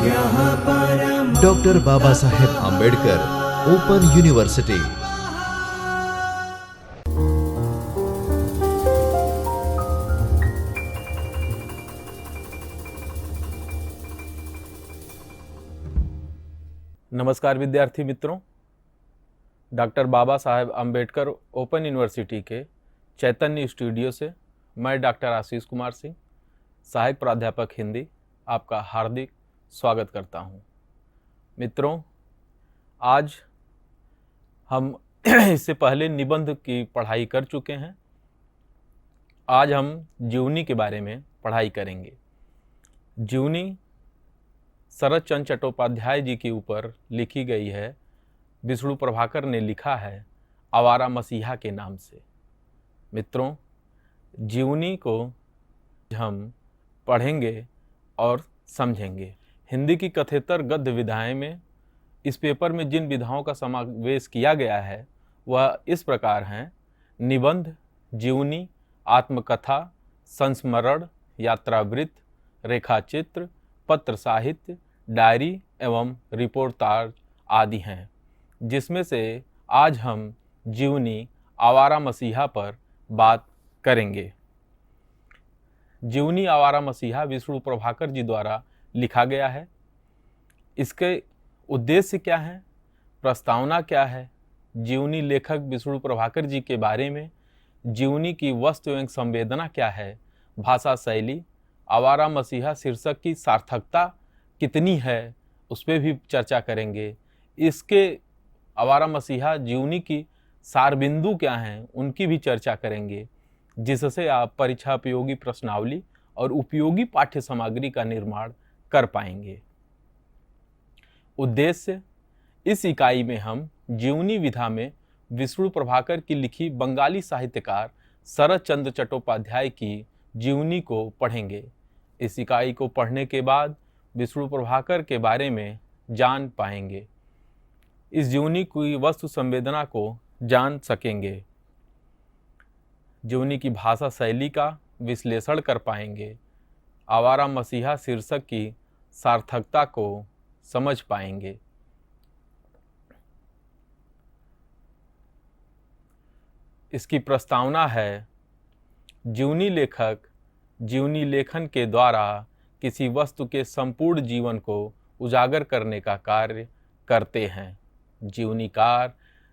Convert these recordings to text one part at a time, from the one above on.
Doctor Baba Saheb Ambedkar open university. नमस्कार विद्यार्थी मित्रों, doctor Baba Saheb Ambedkar open university के चैतन्य स्टूडियो से मैं डॉक्टर आशीष कुमार सिंह, सहायक प्राध्यापक हिंदी, आपका हार्दिक स्वागत करता हूं। मित्रों, आज हम इससे पहले निबंध की पढ़ाई कर चुके हैं। आज हम जीवनी के बारे में पढ़ाई करेंगे। जीवनी शरद चंद्र चट्टोपाध्याय जी के ऊपर लिखी गई है। विष्णु प्रभाकर ने लिखा है आवारा मसीहा के नाम से। मित्रों, जीवनी को हम पढ़ेंगे और समझेंगे। हिंदी की कथेतर गद्य विधाएं में इस पेपर में जिन विधाओं का समावेश किया गया है वह इस प्रकार हैं: निबंध, जीवनी, आत्मकथा, संस्मरण, यात्रावृत्त, रेखाचित्र, पत्र साहित्य, डायरी एवं रिपोर्टाज आदि हैं, जिसमें से आज हम जीवनी आवारा मसीहा पर बात करेंगे। जीवनी आवारा मसीहा विष्णु प्रभाकर जी द्वारा लिखा गया है। इसके उद्देश्य क्या है, प्रस्तावना क्या है, जीवनी लेखक विष्णु प्रभाकर जी के बारे में, जीवनी की वस्तु एवं संवेदना क्या है, भाषा शैली, आवारा मसीहा शीर्षक की सार्थकता कितनी है, उस पर भी चर्चा करेंगे। इसके आवारा मसीहा जीवनी की सारबिंदु क्या हैं, उनकी भी चर्चा करेंगे, जिससे आप परीक्षा उपयोगी प्रश्नावली और उपयोगी पाठ्य सामग्री का निर्माण कर पाएंगे। उद्देश्य: इस इकाई में हम जीवनी विधा में विष्णु प्रभाकर की लिखी बंगाली साहित्यकार शरद चंद्र चट्टोपाध्याय की जीवनी को पढ़ेंगे। इस इकाई को पढ़ने के बाद विष्णु प्रभाकर के बारे में जान पाएंगे, इस जीवनी की वस्तु संवेदना को जान सकेंगे, जीवनी की भाषा शैली का विश्लेषण कर पाएंगे, आवारा मसीहा शीर्षक की सार्थकता को समझ पाएंगे। इसकी प्रस्तावना है: जीवनी लेखक जीवनी लेखन के द्वारा किसी वस्तु के संपूर्ण जीवन को उजागर करने का कार्य करते हैं। जीवनीकार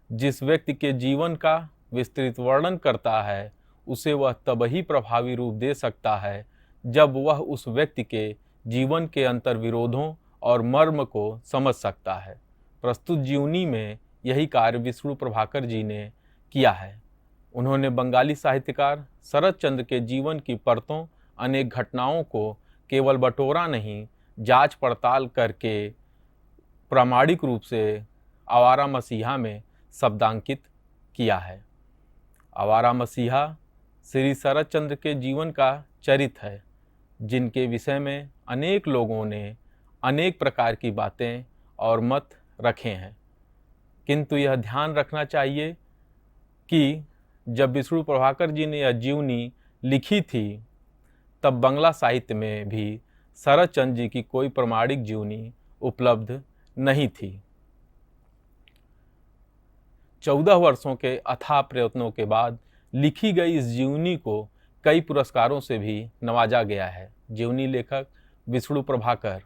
जिस व्यक्ति के जीवन का विस्तृत वर्णन करता है उसे वह तब ही प्रभावी रूप दे सकता है जब वह उस व्यक्ति के जीवन के अंतर्विरोधों और मर्म को समझ सकता है। प्रस्तुत जीवनी में यही कार्य विष्णु प्रभाकर जी ने किया है। उन्होंने बंगाली साहित्यकार शरद चंद्र के जीवन की परतों, अनेक घटनाओं को केवल बटोरा नहीं, जांच पड़ताल करके प्रामाणिक रूप से आवारा मसीहा में शब्दांकित किया है। आवारा मसीहा श्री शरद चंद्र के जीवन का चरित्र है, जिनके विषय में अनेक लोगों ने अनेक प्रकार की बातें और मत रखे हैं। किंतु यह ध्यान रखना चाहिए कि जब विष्णु प्रभाकर जी ने यह जीवनी लिखी थी तब बंगला साहित्य में भी शरद चंद्र जी की कोई प्रमाणिक जीवनी उपलब्ध नहीं थी। 14 वर्षों के अथाह प्रयत्नों के बाद लिखी गई इस जीवनी को कई पुरस्कारों से भी नवाजा गया है। जीवनी लेखक विष्णु प्रभाकर।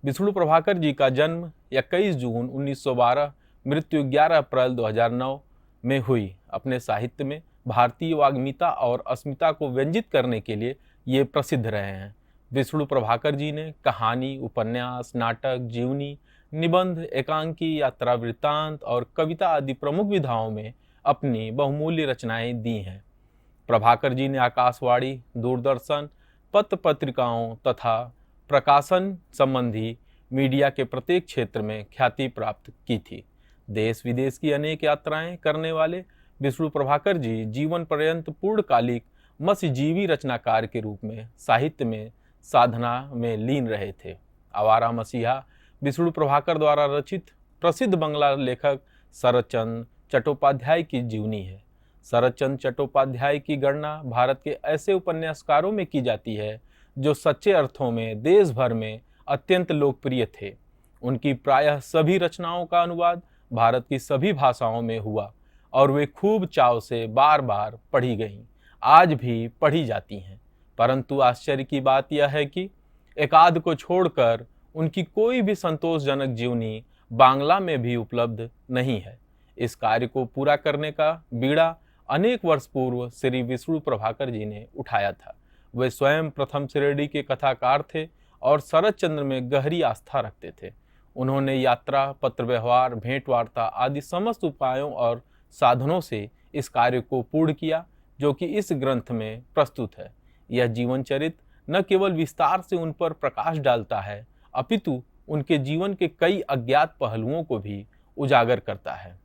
विष्णु प्रभाकर जी का जन्म 21 जून 1912, मृत्यु 11 अप्रैल 2009 में हुई। अपने साहित्य में भारतीय वाग्मिता और अस्मिता को व्यंजित करने के लिए ये प्रसिद्ध रहे हैं। विष्णु प्रभाकर जी ने कहानी, उपन्यास, नाटक, जीवनी, निबंध, एकांकी, यात्रा वृत्तांत और कविता आदि प्रमुख विधाओं में अपनी बहुमूल्य रचनाएं दी हैं। प्रभाकर जी ने आकाशवाणी, दूरदर्शन, पत्र पत्रिकाओं तथा प्रकाशन संबंधी मीडिया के प्रत्येक क्षेत्र में ख्याति प्राप्त की थी। देश विदेश की अनेक यात्राएं करने वाले विष्णु प्रभाकर जी जीवन पर्यंत पूर्णकालिक मत्स्यजीवी रचनाकार के रूप में साहित्य में साधना में लीन रहे थे। आवारा मसीहा विष्णु प्रभाकर द्वारा रचित प्रसिद्ध बंगला लेखक शरद चंद्र चट्टोपाध्याय की जीवनी है। शरद चंद्र चट्टोपाध्याय की गणना भारत के ऐसे उपन्यासकारों में की जाती है जो सच्चे अर्थों में देश भर में अत्यंत लोकप्रिय थे। उनकी प्रायः सभी रचनाओं का अनुवाद भारत की सभी भाषाओं में हुआ और वे खूब चाव से बार बार पढ़ी गईं, आज भी पढ़ी जाती हैं। परंतु आश्चर्य की बात यह है कि एकाध को छोड़कर उनकी कोई भी संतोषजनक जीवनी बांग्ला में भी उपलब्ध नहीं है। इस कार्य को पूरा करने का बीड़ा अनेक वर्ष पूर्व श्री विष्णु प्रभाकर जी ने उठाया था। वे स्वयं प्रथम श्रेणी के कथाकार थे और शरद चंद्र में गहरी आस्था रखते थे। उन्होंने यात्रा, पत्र व्यवहार, भेंट वार्ता आदि समस्त उपायों और साधनों से इस कार्य को पूर्ण किया जो कि इस ग्रंथ में प्रस्तुत है। यह जीवन चरित्र न केवल विस्तार से उन पर प्रकाश डालता है, अपितु उनके जीवन के कई अज्ञात पहलुओं को भी उजागर करता है।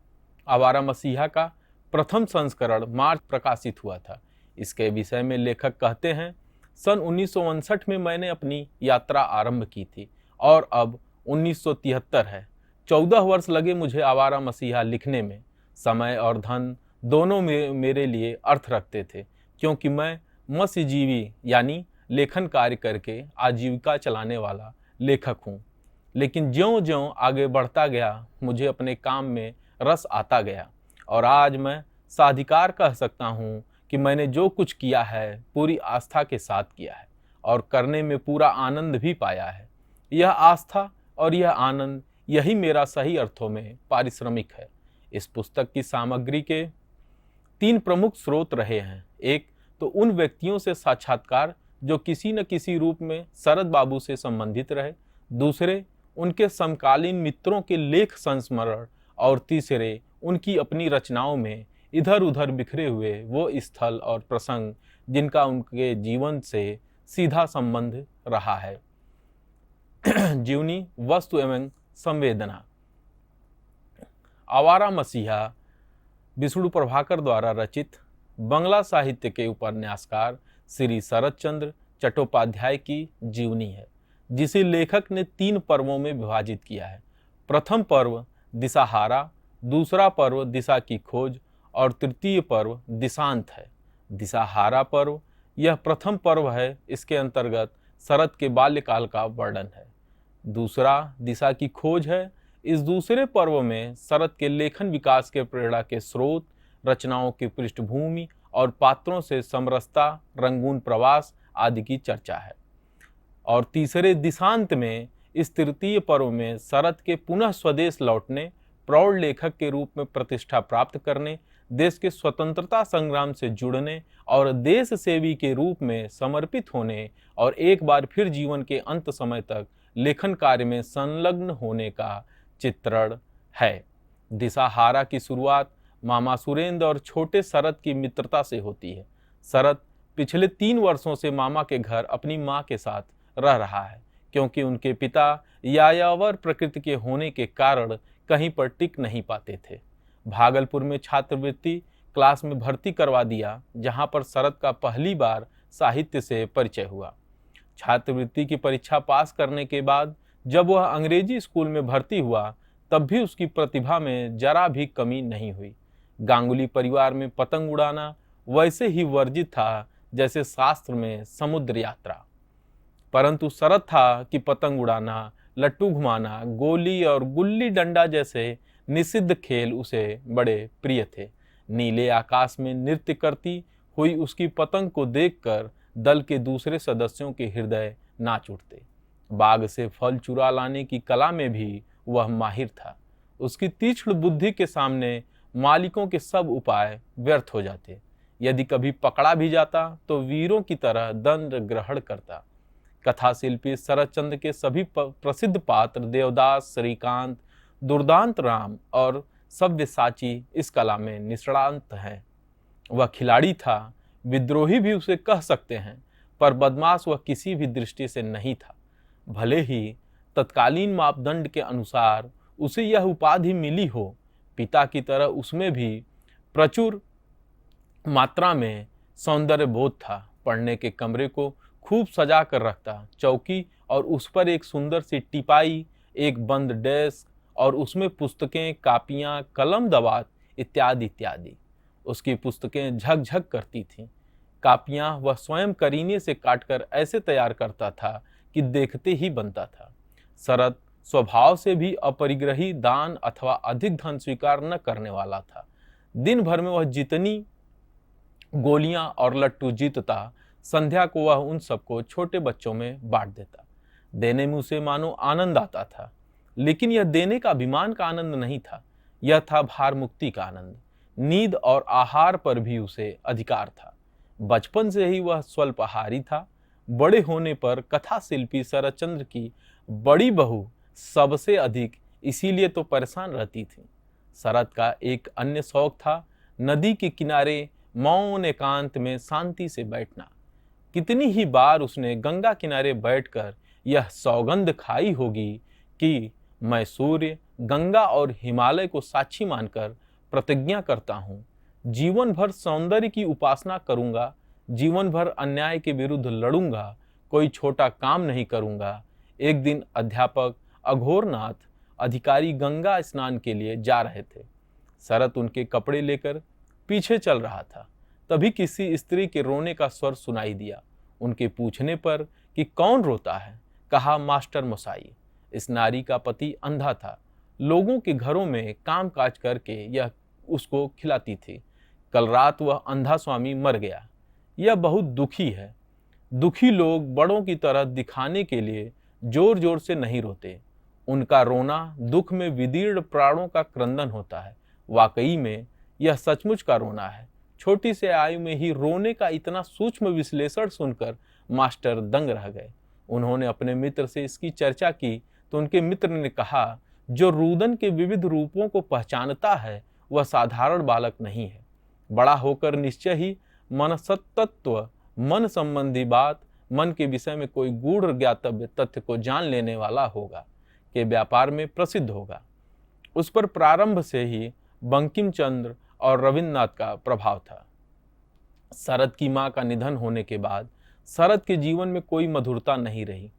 आवारा मसीहा का प्रथम संस्करण मार्च प्रकाशित हुआ था। इसके विषय में लेखक कहते हैं, सन 1959 में मैंने अपनी यात्रा आरंभ की थी और अब 1973 है। 14 वर्ष लगे मुझे आवारा मसीहा लिखने में। समय और धन दोनों मेरे लिए अर्थ रखते थे, क्योंकि मैं मत्स्यजीवी यानी लेखन कार्य करके आजीविका चलाने वाला लेखक हूँ। लेकिन ज्यों-ज्यों आगे बढ़ता गया, मुझे अपने काम में रस आता गया और आज मैं साधिकार कह सकता हूँ कि मैंने जो कुछ किया है पूरी आस्था के साथ किया है और करने में पूरा आनंद भी पाया है। यह आस्था और यह आनंद, यही मेरा सही अर्थों में पारिश्रमिक है। इस पुस्तक की सामग्री के 3 प्रमुख स्रोत रहे हैं। एक तो उन व्यक्तियों से साक्षात्कार जो किसी न किसी रूप में शरद बाबू से संबंधित रहे, दूसरे उनके समकालीन मित्रों के लेख संस्मरण और तीसरे उनकी अपनी रचनाओं में इधर उधर बिखरे हुए वो स्थल और प्रसंग जिनका उनके जीवन से सीधा संबंध रहा है। जीवनी, वस्तु एवं संवेदना। आवारा मसीहा विष्णु प्रभाकर द्वारा रचित बंगला साहित्य के उपन्यासकार श्री शरद चंद्र चट्टोपाध्याय की जीवनी है, जिसे लेखक ने 3 पर्वों में विभाजित किया है। प्रथम पर्व दिशाहारा, दूसरा पर्व दिशा की खोज और तृतीय पर्व दिशांत है। दिशाहारा पर्व यह प्रथम पर्व है। इसके अंतर्गत शरद के बाल्यकाल का वर्णन है। दूसरा दिशा की खोज है। इस दूसरे पर्व में शरद के लेखन विकास के प्रेरणा के स्रोत, रचनाओं की पृष्ठभूमि और पात्रों से समरसता, रंगून प्रवास आदि की चर्चा है। और तीसरे दिशांत में, इस तृतीय पर्व में शरद के पुनः स्वदेश लौटने, प्रौढ़ लेखक के रूप में प्रतिष्ठा प्राप्त करने, देश के स्वतंत्रता संग्राम से जुड़ने और देश सेवी के रूप में समर्पित होने और एक बार फिर जीवन के अंत समय तक लेखन कार्य में संलग्न होने का चित्रण है। दिशाहारा की शुरुआत मामा सुरेंद्र और छोटे शरद की मित्रता से होती है। शरद पिछले 3 वर्षों से मामा के घर अपनी मां के साथ रह रहा है, क्योंकि उनके पिता यायावर प्रकृति के होने के कारण कहीं पर टिक नहीं पाते थे। भागलपुर में छात्रवृत्ति क्लास में भर्ती करवा दिया, जहां पर शरद का पहली बार साहित्य से परिचय हुआ। छात्रवृत्ति की परीक्षा पास करने के बाद जब वह अंग्रेजी स्कूल में भर्ती हुआ, तब भी उसकी प्रतिभा में जरा भी कमी नहीं हुई। गांगुली परिवार में पतंग उड़ाना वैसे ही वर्जित था जैसे शास्त्र में समुद्र यात्रा। परंतु शरद था कि पतंग उड़ाना, लट्टू घुमाना, गोली और गुल्ली डंडा जैसे निषिद्ध खेल उसे बड़े प्रिय थे। नीले आकाश में नृत्य करती हुई उसकी पतंग को देखकर दल के दूसरे सदस्यों के हृदय नाच उठते। बाग से फल चुरा लाने की कला में भी वह माहिर था। उसकी तीक्ष्ण बुद्धि के सामने मालिकों के सब उपाय व्यर्थ हो जाते। यदि कभी पकड़ा भी जाता तो वीरों की तरह दंड ग्रहण करता। कथा शिल्पी शरदचंद्र के सभी प्रसिद्ध पात्र देवदास, श्रीकांत, दुर्दांत राम और सव्यसाची इस कला में निष्णात हैं। वह खिलाड़ी था, विद्रोही भी उसे कह सकते हैं, पर बदमाश वह किसी भी दृष्टि से नहीं था। भले ही तत्कालीन मापदंड के अनुसार उसे यह उपाधि मिली हो, पिता की तरह उसमें भी प्रचुर मात्रा में सौंदर्य बोध था। पढ़ने के कमरे को खूब सजा कर रखता, चौकी और उस पर एक सुंदर सी टिपाई, एक बंद डेस्क और उसमें पुस्तकें, कापियां, कलम, दवात इत्यादि इत्यादि। उसकी पुस्तकें झकझक करती थीं। कापियां वह स्वयं करीने से काटकर ऐसे तैयार करता था कि देखते ही बनता था। शरद स्वभाव से भी अपरिग्रही, दान अथवा अधिक धन स्वीकार न करने वाला था। दिन भर में वह जितनी गोलियां और लट्टू जीतता, संध्या को वह उन सबको छोटे बच्चों में बांट देता। देने में उसे मानो आनंद आता था, लेकिन यह देने का अभिमान का आनंद नहीं था, यह था भार मुक्ति का आनंद। नींद और आहार पर भी उसे अधिकार था। बचपन से ही वह स्वल्पाहारी था। बड़े होने पर कथा शिल्पी शरदचंद्र की बड़ी बहू सबसे अधिक इसीलिए तो परेशान रहती थी। शरद का एक अन्य शौक था नदी के किनारे मौन एकांत में शांति से बैठना। कितनी ही बार उसने गंगा किनारे बैठकर यह सौगंध खाई होगी कि मैं सूर्य, गंगा और हिमालय को साक्षी मानकर प्रतिज्ञा करता हूँ, जीवन भर सौंदर्य की उपासना करूंगा, जीवन भर अन्याय के विरुद्ध लड़ूंगा, कोई छोटा काम नहीं करूंगा। एक दिन अध्यापक अघोरनाथ अधिकारी गंगा स्नान के लिए जा रहे थे। शरद उनके कपड़े लेकर पीछे चल रहा था। तभी किसी स्त्री के रोने का स्वर सुनाई दिया। उनके पूछने पर कि कौन रोता है, कहा मास्टर मसाई। इस नारी का पति अंधा था। लोगों के घरों में काम काज करके यह उसको खिलाती थी। कल रात वह अंधा स्वामी मर गया। यह बहुत दुखी है। दुखी लोग बड़ों की तरह दिखाने के लिए जोर जोर से नहीं रोते। उनका रोना दुख में विदीर्ण प्राणों का क्रंदन होता है। वाकई में यह सचमुच का रोना है। छोटी से आयु में ही रोने का इतना सूक्ष्म विश्लेषण सुनकर मास्टर दंग रह गए। उन्होंने अपने मित्र से इसकी चर्चा की तो उनके मित्र ने कहा, जो रुदन के विविध रूपों को पहचानता है वह साधारण बालक नहीं है। बड़ा होकर निश्चय ही मनसत्तत्व, मन संबंधी बात, मन के विषय में कोई गूढ़ ज्ञातव्य तथ्य को जान लेने वाला होगा, के व्यापार में प्रसिद्ध होगा। उस पर प्रारंभ से ही बंकिम चंद्र और रविन्द्रनाथ का प्रभाव था। शरद की मां का निधन होने के बाद शरद के जीवन में कोई मधुरता नहीं रही।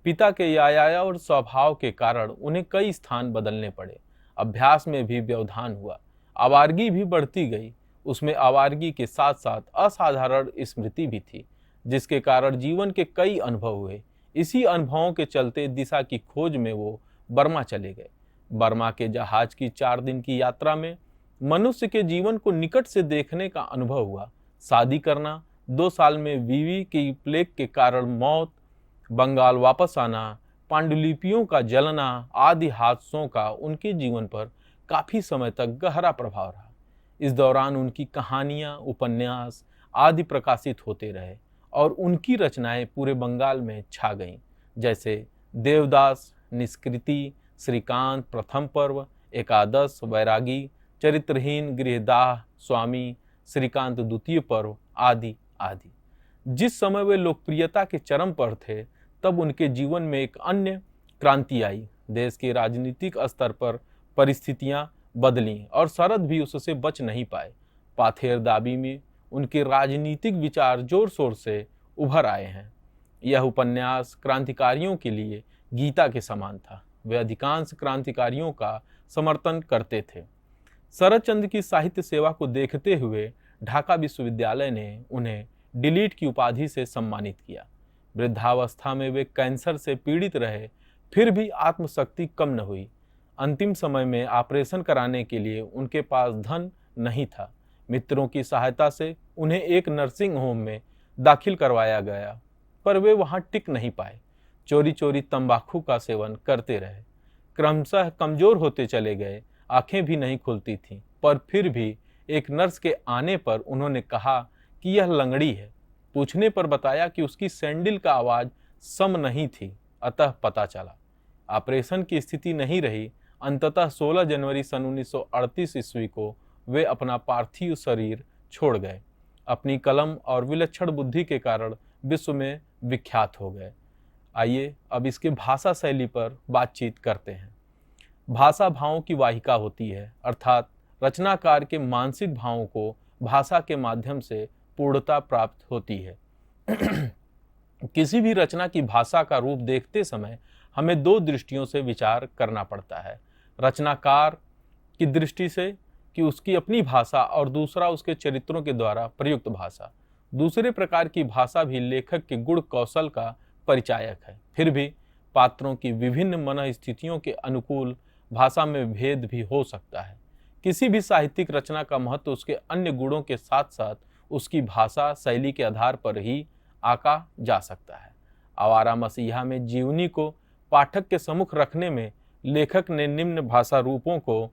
पिता के याया और स्वभाव के कारण उन्हें कई स्थान बदलने पड़े। अभ्यास में भी व्यवधान हुआ। आवारगी भी बढ़ती गई। उसमें आवारगी के साथ साथ असाधारण स्मृति भी थी, जिसके कारण जीवन के कई अनुभव हुए। इसी अनुभवों के चलते दिशा की खोज में वो बर्मा चले गए। बर्मा के जहाज की 4 दिन की यात्रा में मनुष्य के जीवन को निकट से देखने का अनुभव हुआ। शादी करना, 2 साल में बीवी की प्लेग के कारण मौत, बंगाल वापस आना, पांडुलिपियों का जलना आदि हादसों का उनके जीवन पर काफी समय तक गहरा प्रभाव रहा। इस दौरान उनकी कहानियां, उपन्यास आदि प्रकाशित होते रहे और उनकी रचनाएं पूरे बंगाल में छा गईं, जैसे देवदास, निष्कृति, श्रीकांत प्रथम पर्व, एकादश, वैरागी, चरित्रहीन, गृहदाह, स्वामी, श्रीकांत द्वितीय पर्व आदि आदि। जिस समय वे लोकप्रियता के चरम पर थे, तब उनके जीवन में एक अन्य क्रांति आई। देश के राजनीतिक स्तर पर परिस्थितियां बदलीं और शरद भी उससे बच नहीं पाए। पाथेर दाबी में उनके राजनीतिक विचार जोर शोर से उभर आए हैं। यह उपन्यास क्रांतिकारियों के लिए गीता के समान था। वे अधिकांश क्रांतिकारियों का समर्थन करते थे। शरदचंद्र की साहित्य सेवा को देखते हुए ढाका विश्वविद्यालय ने उन्हें डिलीट की उपाधि से सम्मानित किया। वृद्धावस्था में वे कैंसर से पीड़ित रहे, फिर भी आत्मशक्ति कम न हुई। अंतिम समय में ऑपरेशन कराने के लिए उनके पास धन नहीं था। मित्रों की सहायता से उन्हें एक नर्सिंग होम में दाखिल करवाया गया, पर वे वहां टिक नहीं पाए। चोरी चोरी तंबाकू का सेवन करते रहे। क्रमशः कमजोर होते चले गए। आंखें भी नहीं खुलती थीं, पर फिर भी एक नर्स के आने पर उन्होंने कहा कि यह लंगड़ी है। पूछने पर बताया कि उसकी सैंडल का आवाज सम नहीं थी, अतः पता चला। ऑपरेशन की स्थिति नहीं रही। अंततः 16 जनवरी सन 1938 ईस्वी को वे अपना पार्थिव शरीर छोड़ गए। अपनी कलम और विलक्षण बुद्धि के कारण विश्व में विख्यात हो गए। आइए अब इसके भाषा शैली पर बातचीत करते हैं। भाषा भावों की वाहिका होती है, अर्थात रचनाकार के मानसिक भावों को भाषा के माध्यम से पूर्णता प्राप्त होती है। किसी भी रचना की भाषा का रूप देखते समय हमें 2 दृष्टियों से विचार करना पड़ता है। रचनाकार की दृष्टि से कि उसकी अपनी भाषा, और दूसरा उसके चरित्रों के द्वारा प्रयुक्त भाषा। दूसरे प्रकार की भाषा भी लेखक के गुण कौशल का परिचायक है। फिर भी पात्रों की विभिन्न मनःस्थितियों के अनुकूल भाषा में भेद भी हो सकता है। किसी भी साहित्यिक रचना का महत्व उसके अन्य गुणों के साथ साथ उसकी भाषा शैली के आधार पर ही आंका जा सकता है। आवारा मसीहा में जीवनी को पाठक के सम्मुख रखने में लेखक ने निम्न भाषा रूपों को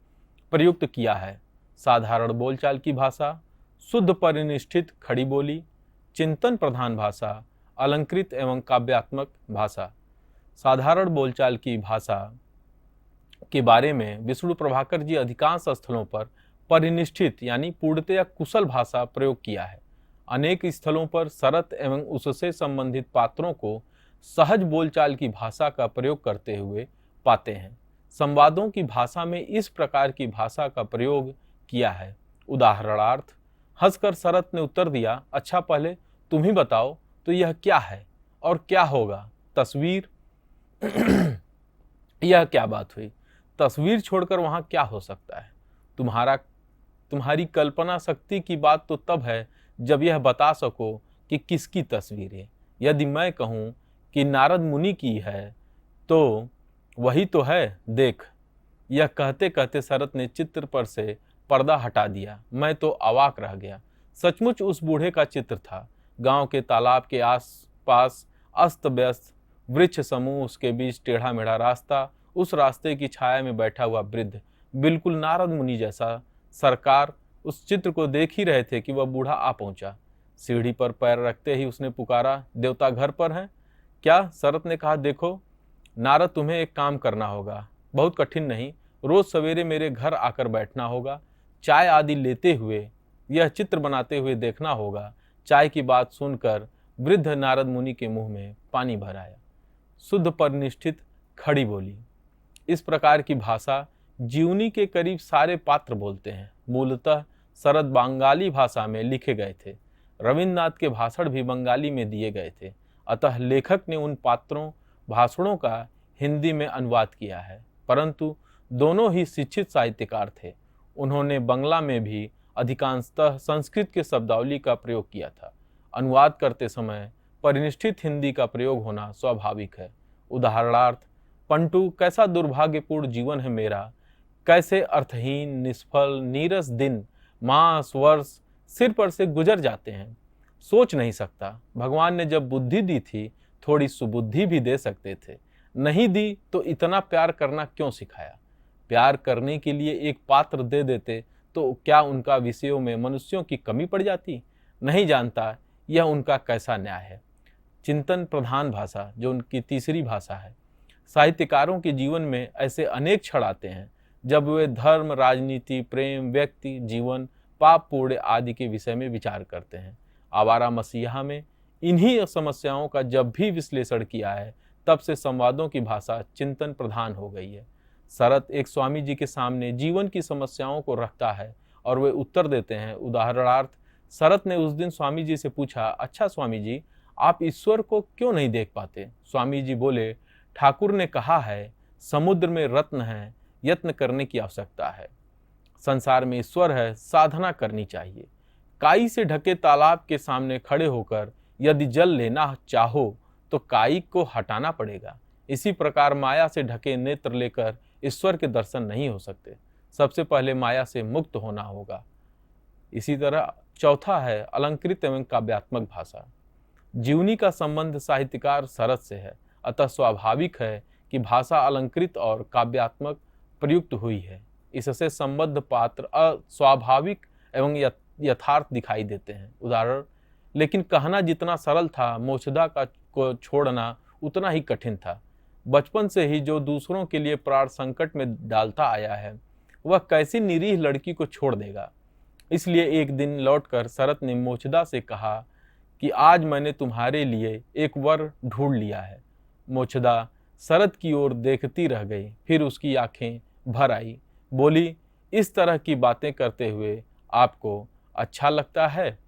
प्रयुक्त किया है: साधारण बोलचाल की भाषा, शुद्ध परिनिष्ठित खड़ी बोली, चिंतन प्रधान भाषा, अलंकृत एवं काव्यात्मक भाषा। साधारण बोलचाल की भाषा के बारे में विष्णु प्रभाकर जी अधिकांश स्थलों पर परिनिष्ठित यानी पूर्णतया कुशल भाषा प्रयोग किया है। अनेक स्थलों पर शरत एवं उससे संबंधित पात्रों को सहज बोलचाल की भाषा का प्रयोग करते हुए पाते हैं। संवादों की भाषा में इस प्रकार की भाषा का प्रयोग किया है। उदाहरणार्थ, हंसकर शरत ने उत्तर दिया, अच्छा पहले तुम ही बताओ तो यह क्या है और क्या होगा? तस्वीर यह क्या बात हुई? तस्वीर छोड़कर वहां क्या हो सकता है? तुम्हारी कल्पना शक्ति की बात तो तब है जब यह बता सको कि किसकी तस्वीर है। यदि मैं कहूं कि नारद मुनि की है तो वही तो है, देख। यह कहते कहते शरत ने चित्र पर से पर्दा हटा दिया। मैं तो अवाक रह गया। सचमुच उस बूढ़े का चित्र था। गांव के तालाब के आस-पास अस्त व्यस्त वृक्ष समूह, उसके बीच टेढ़ा मेढ़ा रास्ता, उस रास्ते की छाया में बैठा हुआ वृद्ध, बिल्कुल नारद मुनि जैसा। सरकार उस चित्र को देख ही रहे थे कि वह बूढ़ा आ पहुंचा। सीढ़ी पर पैर रखते ही उसने पुकारा, देवता घर पर हैं क्या? शरत ने कहा, देखो नारद, तुम्हें एक काम करना होगा, बहुत कठिन नहीं। रोज सवेरे मेरे घर आकर बैठना होगा, चाय आदि लेते हुए यह चित्र बनाते हुए देखना होगा। चाय की बात सुनकर वृद्ध नारद मुनि के मुंह में पानी भर आया। शुद्ध परिनिष्ठित खड़ी बोली। इस प्रकार की भाषा जीवनी के करीब सारे पात्र बोलते हैं। मूलतः शरत बंगाली भाषा में लिखे गए थे। रविन्द्रनाथ के भाषण भी बंगाली में दिए गए थे। अतः लेखक ने उन पात्रों भाषणों का हिंदी में अनुवाद किया है। परंतु दोनों ही शिक्षित साहित्यकार थे। उन्होंने बंगला में भी अधिकांशतः संस्कृत के शब्दावली का प्रयोग किया था। अनुवाद करते समय परिनिष्ठित हिंदी का प्रयोग होना स्वाभाविक है। उदाहरणार्थ, पंटू, कैसा दुर्भाग्यपूर्ण जीवन है मेरा, कैसे अर्थहीन, निष्फल, नीरस दिन, मास, वर्ष सिर पर से गुजर जाते हैं। सोच नहीं सकता, भगवान ने जब बुद्धि दी थी थोड़ी सुबुद्धि भी दे सकते थे। नहीं दी तो इतना प्यार करना क्यों सिखाया? प्यार करने के लिए एक पात्र दे देते तो क्या उनका विषयों में मनुष्यों की कमी पड़ जाती? नहीं जानता यह उनका कैसा न्याय है। चिंतन प्रधान भाषा, जो उनकी तीसरी भाषा है। साहित्यकारों के जीवन में ऐसे अनेक क्षण आते हैं जब वे धर्म, राजनीति, प्रेम, व्यक्ति जीवन, पाप पुण्य आदि के विषय में विचार करते हैं। आवारा मसीहा में इन्हीं समस्याओं का जब भी विश्लेषण किया है तब से संवादों की भाषा चिंतन प्रधान हो गई है। शरत एक स्वामी जी के सामने जीवन की समस्याओं को रखता है और वे उत्तर देते हैं। उदाहरणार्थ, शरत ने उस दिन स्वामी जी से पूछा, अच्छा स्वामी जी, आप ईश्वर को क्यों नहीं देख पाते? स्वामी जी बोले, ठाकुर ने कहा है समुद्र में रत्न है, यत्न करने की आवश्यकता है। संसार में ईश्वर है, साधना करनी चाहिए। काई से ढके तालाब के सामने खड़े होकर यदि जल लेना चाहो तो काई को हटाना पड़ेगा। इसी प्रकार माया से ढके नेत्र लेकर ईश्वर के दर्शन नहीं हो सकते। सबसे पहले माया से मुक्त होना होगा। इसी तरह चौथा है अलंकृत एवं काव्यात्मक भाषा। जीवनी का संबंध साहित्यकार शरत से है, अतः स्वाभाविक है कि भाषा अलंकृत और काव्यात्मक प्रयुक्त हुई है। इससे संबद्ध पात्र अस्वाभाविक एवं यथार्थ दिखाई देते हैं। उदाहरण, लेकिन कहना जितना सरल था, मोक्षदा को छोड़ना उतना ही कठिन था। बचपन से ही जो दूसरों के लिए प्राण संकट में डालता आया है, वह कैसी निरीह लड़की को छोड़ देगा। इसलिए एक दिन लौटकर शरत ने मोक्षदा से कहा कि आज मैंने तुम्हारे लिए एक वर ढूंढ लिया है। मोक्षदा शरत की ओर देखती रह गई, फिर उसकी आंखें भर आई। बोली, इस तरह की बातें करते हुए आपको अच्छा लगता है?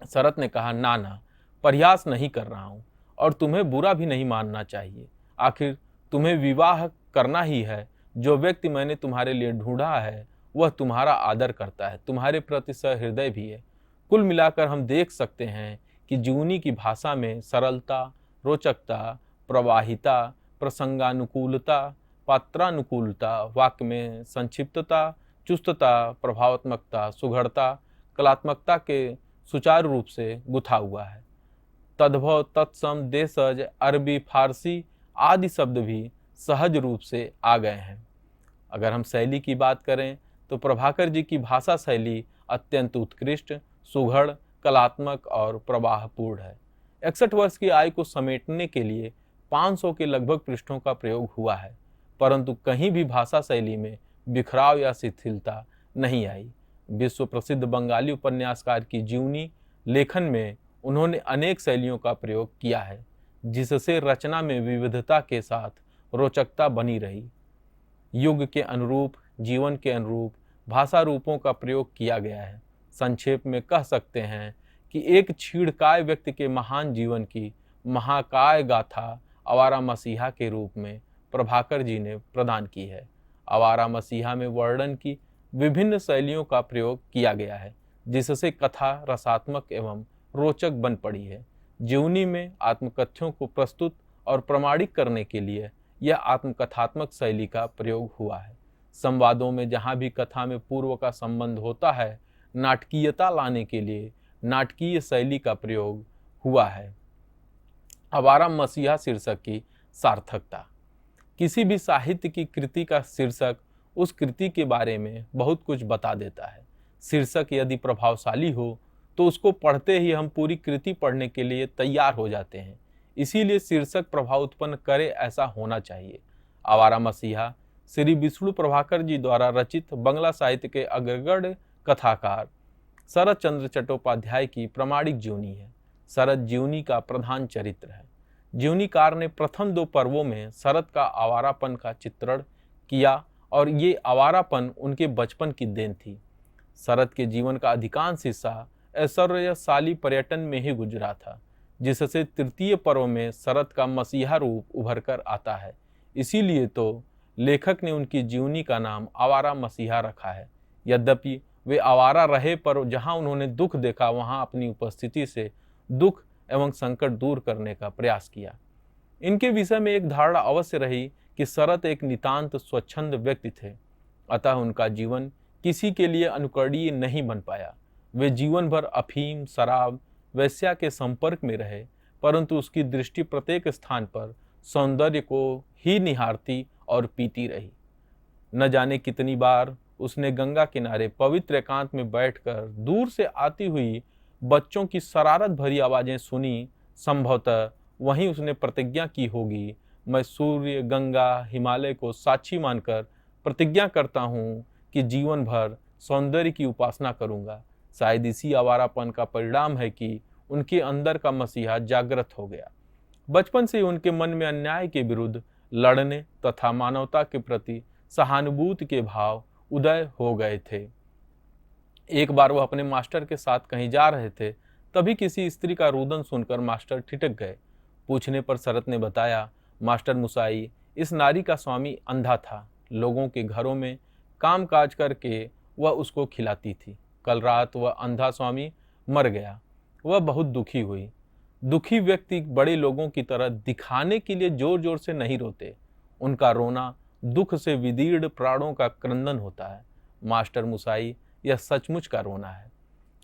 शरत ने कहा, ना ना, प्रयास नहीं कर रहा हूं और तुम्हें बुरा भी नहीं मानना चाहिए। आखिर तुम्हें विवाह करना ही है। जो व्यक्ति मैंने तुम्हारे लिए ढूंढा है वह तुम्हारा आदर करता है, तुम्हारे प्रति सहृदय भी है। कुल मिलाकर हम देख सकते हैं कि जीवनी की भाषा में सरलता, रोचकता, प्रवाहिता, प्रसंगानुकूलता, पात्रानुकूलता, वाक्य में संक्षिप्तता, चुस्तता, प्रभावात्मकता, सुघड़ता, कलात्मकता के सुचारू रूप से गुथा हुआ है। तद्भव, तत्सम, देशज, अरबी, फारसी आदि शब्द भी सहज रूप से आ गए हैं। अगर हम शैली की बात करें तो प्रभाकर जी की भाषा शैली अत्यंत उत्कृष्ट, सुघड़, कलात्मक और प्रवाहपूर्ण है। 61 वर्ष की आयु को समेटने के लिए 500 के लगभग पृष्ठों का प्रयोग हुआ है, परंतु कहीं भी भाषा शैली में बिखराव या शिथिलता नहीं आई। विश्व प्रसिद्ध बंगाली उपन्यासकार की जीवनी लेखन में उन्होंने अनेक शैलियों का प्रयोग किया है, जिससे रचना में विविधता के साथ रोचकता बनी रही। युग के अनुरूप, जीवन के अनुरूप भाषा रूपों का प्रयोग किया गया है। संक्षेप में कह सकते हैं कि एक छीड़काय व्यक्ति के महान जीवन की महाकाय गाथा आवारा मसीहा के रूप में प्रभाकर जी ने प्रदान की है। आवारा मसीहा में वर्णन की विभिन्न शैलियों का प्रयोग किया गया है, जिससे कथा रसात्मक एवं रोचक बन पड़ी है। जीवनी में आत्मकथ्यों को प्रस्तुत और प्रमाणिक करने के लिए यह आत्मकथात्मक शैली का प्रयोग हुआ है। संवादों में जहाँ भी कथा में पूर्व का संबंध होता है, नाटकीयता लाने के लिए नाटकीय शैली का प्रयोग हुआ है। आवारा मसीहा शीर्षक की सार्थकता। किसी भी साहित्य की कृति का शीर्षक उस कृति के बारे में बहुत कुछ बता देता है। शीर्षक यदि प्रभावशाली हो तो उसको पढ़ते ही हम पूरी कृति पढ़ने के लिए तैयार हो जाते हैं। इसीलिए शीर्षक प्रभाव उत्पन्न करे, ऐसा होना चाहिए। आवारा मसीहा श्री विष्णु प्रभाकर जी द्वारा रचित बंगला साहित्य के अग्रगण्य कथाकार शरद चंद्र चट्टोपाध्याय की प्रामाणिक जीवनी है। शरद जीवनी का प्रधान चरित्र है। जीवनीकार ने प्रथम 2 पर्वों में शरद का आवारापन का चित्रण किया और ये आवारापन उनके बचपन की देन थी। शरद के जीवन का अधिकांश हिस्सा ऐश्वर्यशाली पर्यटन में ही गुजरा था, जिससे तृतीय पर्व में शरद का मसीहा रूप उभर कर आता है। इसीलिए तो लेखक ने उनकी जीवनी का नाम आवारा मसीहा रखा है। यद्यपि वे आवारा रहे, पर जहां उन्होंने दुख देखा वहां अपनी उपस्थिति से दुख एवं संकट दूर करने का प्रयास किया। इनके विषय में एक धारणा अवश्य रही कि शरद एक नितांत स्वच्छंद व्यक्ति थे, अतः उनका जीवन किसी के लिए अनुकरणीय नहीं बन पाया। वे जीवन भर अफीम, शराब, वेश्या के संपर्क में रहे, परंतु उसकी दृष्टि प्रत्येक स्थान पर सौंदर्य को ही निहारती और पीती रही। न जाने कितनी बार उसने गंगा किनारे पवित्र एकांत में बैठकर दूर से आती हुई बच्चों की शरारत भरी आवाजें सुनी। संभवतः वहीं उसने प्रतिज्ञा की होगी, मैं सूर्य, गंगा, हिमालय को साक्षी मानकर प्रतिज्ञा करता हूँ कि जीवन भर सौंदर्य की उपासना करूँगा। शायद इसी आवारापन का परिणाम है कि उनके अंदर का मसीहा जागृत हो गया। बचपन से ही उनके मन में अन्याय के विरुद्ध लड़ने तथा मानवता के प्रति सहानुभूति के भाव उदय हो गए थे। एक बार वह अपने मास्टर के साथ कहीं जा रहे थे, तभी किसी स्त्री का रुदन सुनकर मास्टर ठिठक गए। पूछने पर शरद ने बताया, मास्टर मुसाई, इस नारी का स्वामी अंधा था। लोगों के घरों में काम काज करके वह उसको खिलाती थी। कल रात वह अंधा स्वामी मर गया। वह बहुत दुखी हुई। दुखी व्यक्ति बड़े लोगों की तरह दिखाने के लिए जोर जोर से नहीं रोते। उनका रोना दुख से विदीर्ण प्राणों का क्रंदन होता है। मास्टर मुसाई, यह सचमुच का रोना है।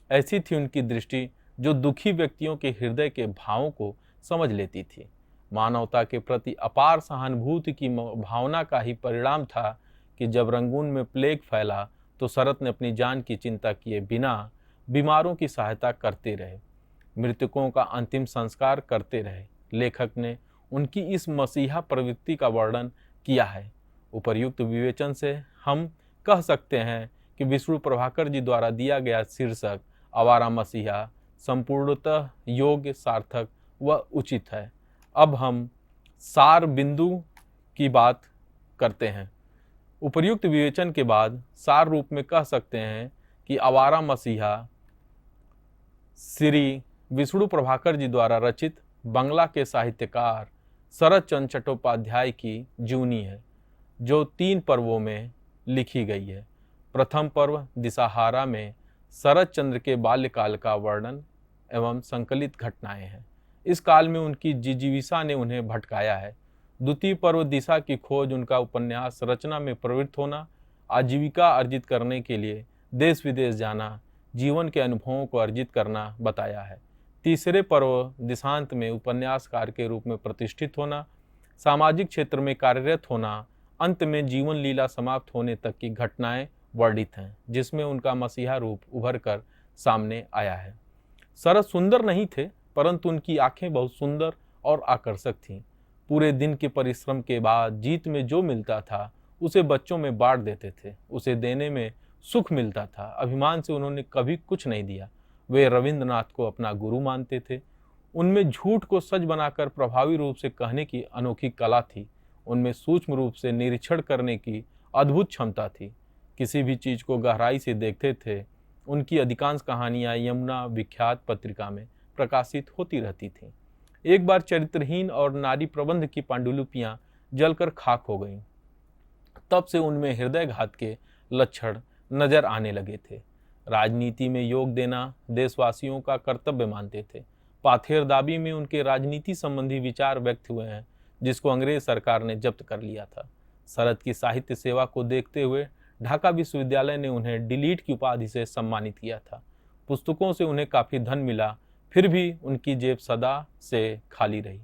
ऐसी थी उनकी दृष्टि जो दुखी व्यक्तियों के हृदय के भावों को समझ लेती थी। मानवता के प्रति अपार सहानुभूति की भावना का ही परिणाम था कि जब रंगून में प्लेग फैला तो शरद ने अपनी जान की चिंता किए बिना बीमारों की सहायता करते रहे, मृतकों का अंतिम संस्कार करते रहे। लेखक ने उनकी इस मसीहा प्रवृत्ति का वर्णन किया है। उपर्युक्त विवेचन से हम कह सकते हैं कि विष्णु प्रभाकर जी द्वारा दिया गया शीर्षक आवारा मसीहा संपूर्णतः योग्य, सार्थक व उचित है। अब हम सार बिंदु की बात करते हैं। उपर्युक्त विवेचन के बाद सार रूप में कह सकते हैं कि आवारा मसीहा श्री विष्णु प्रभाकर जी द्वारा रचित बंगला के साहित्यकार शरद चंद्र चट्टोपाध्याय की जीवनी है, जो 3 पर्वों में लिखी गई है। प्रथम पर्व दिशाहारा में शरद चंद्र के बाल्यकाल का वर्णन एवं संकलित घटनाएं हैं। इस काल में उनकी जिजीविषा ने उन्हें भटकाया है। द्वितीय पर्व दिशा की खोज उनका उपन्यास रचना में प्रवृत्त होना, आजीविका अर्जित करने के लिए देश विदेश जाना, जीवन के अनुभवों को अर्जित करना बताया है। तीसरे पर्व दिशांत में उपन्यासकार के रूप में प्रतिष्ठित होना, सामाजिक क्षेत्र में कार्यरत होना, अंत में जीवन लीला समाप्त होने तक की घटनाएं वर्णित हैं, जिसमें उनका मसीहा रूप उभर कर सामने आया है। शरद सुंदर नहीं थे, परंतु उनकी आंखें बहुत सुंदर और आकर्षक थीं। पूरे दिन के परिश्रम के बाद जीत में जो मिलता था उसे बच्चों में बांट देते थे। उसे देने में सुख मिलता था। अभिमान से उन्होंने कभी कुछ नहीं दिया। वे रविंद्रनाथ को अपना गुरु मानते थे। उनमें झूठ को सच बनाकर प्रभावी रूप से कहने की अनोखी कला थी। उनमें सूक्ष्म रूप से निरीक्षण करने की अद्भुत क्षमता थी। किसी भी चीज को गहराई से देखते थे। उनकी अधिकांश कहानियां यमुना विख्यात पत्रिका में प्रकाशित होती रहती थीं। एक बार चरित्रहीन और नारी प्रबंध की पांडुलिपियां जलकर खाक हो गईं। तब से उनमें हृदयघात के लक्षण नजर आने लगे थे। राजनीति में योग देना देशवासियों का कर्तव्य मानते थे। पाथेरदाबी में उनके राजनीति संबंधी विचार व्यक्त हुए हैं, जिसको अंग्रेज सरकार ने जब्त कर लिया था। शरद की साहित्य सेवा को देखते हुए ढाका विश्वविद्यालय ने उन्हें डिलीट की उपाधि से सम्मानित किया था। पुस्तकों से उन्हें काफ़ी धन मिला, फिर भी उनकी जेब सदा से खाली रही।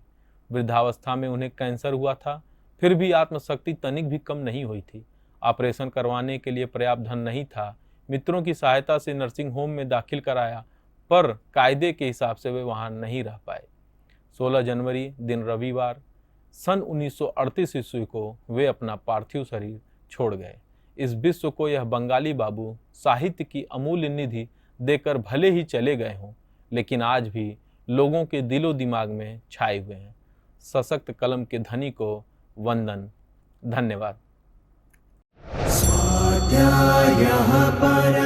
वृद्धावस्था में उन्हें कैंसर हुआ था, फिर भी आत्मशक्ति तनिक भी कम नहीं हुई थी। ऑपरेशन करवाने के लिए पर्याप्त धन नहीं था। मित्रों की सहायता से नर्सिंग होम में दाखिल कराया, पर कायदे के हिसाब से वे वहां नहीं रह पाए। 16 जनवरी दिन रविवार सन 1938 ईस्वी को वे अपना पार्थिव शरीर छोड़ गए। इस विश्व को यह बंगाली बाबू साहित्य की अमूल्य निधि देकर भले ही चले गए हों, लेकिन आज भी लोगों के दिलो दिमाग में छाए हुए हैं। सशक्त कलम के धनी को वंदन। धन्यवाद। स्वाध्यायः परः